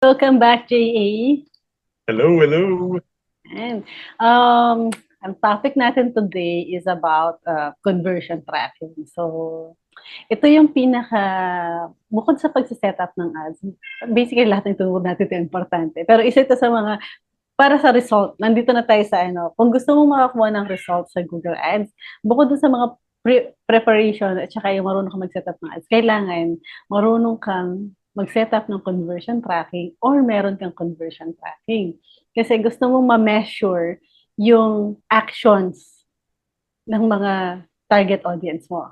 Welcome back, JA. Hello, hello. And um, ang topic natin today is about conversion tracking. So, ito yung bukod sa pagsiset up ng ads, basically lahat ng tungkol natin ito importante. Pero isa ito sa mga, para sa result, nandito na tayo sa kung gusto mong makakuha ng result sa Google Ads, bukod dun sa mga preparation at saka yung marunong kang mag-set up ng ads, kailangan marunong kang mag-set up ng conversion tracking or meron kang conversion tracking. Kasi gusto mong ma-measure yung actions ng mga target audience mo.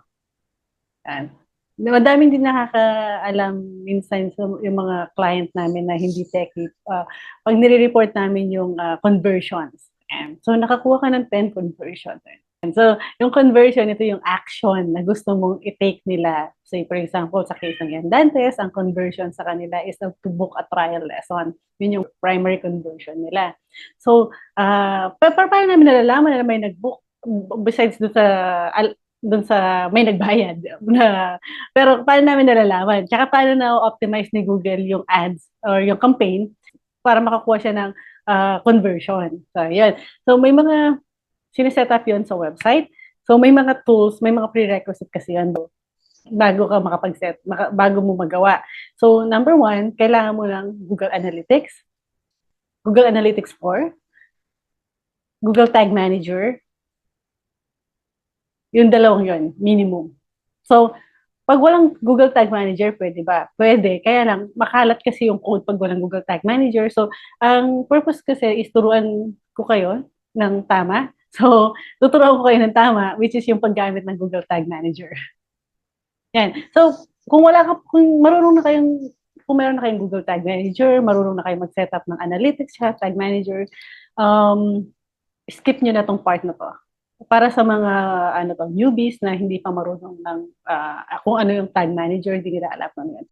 Yan. Madaming din nakakaalam minsan yung mga client namin na hindi techie. Pag nire-report namin yung conversions. And so, nakakuha ka ng 10 conversions. And so, yung conversion, ito yung action na gusto mong i-take nila. So, for example, sa case ng Yandantes, ang conversion sa kanila is to book a trial lesson. Yun yung primary conversion nila. So, paano namin nalalaman na may nag-book besides dun sa may nagbayad na, pero paano namin nalalaman? Tsaka paano na-optimize ni Google yung ads or yung campaign para makakuha siya ng conversion. So, yun. So, may mga sineset up yun sa website. So, may mga tools, may mga prerequisite kasi yun bago ka bago mo magawa. So, number one, kailangan mo ng Google Analytics, Google Analytics 4, Google Tag Manager, yung dalawang yun, minimum. So, pag walang Google Tag Manager, pwede ba? Pwede. Kaya lang, makalat kasi yung code pag walang Google Tag Manager. So, ang purpose kasi is turuan ko kayo ng tama. So, tuturuan ko kayo ng tama, which is yung paggamit ng Google Tag Manager. Yan. So, kung meron na kayong Google Tag Manager, marunong na kayo mag-set up ng analytics siya, Tag Manager, skip nyo na tong part na to. Para sa mga newbies na hindi pa marunong ng kung ano yung tag manager, hindi nila alam na yan.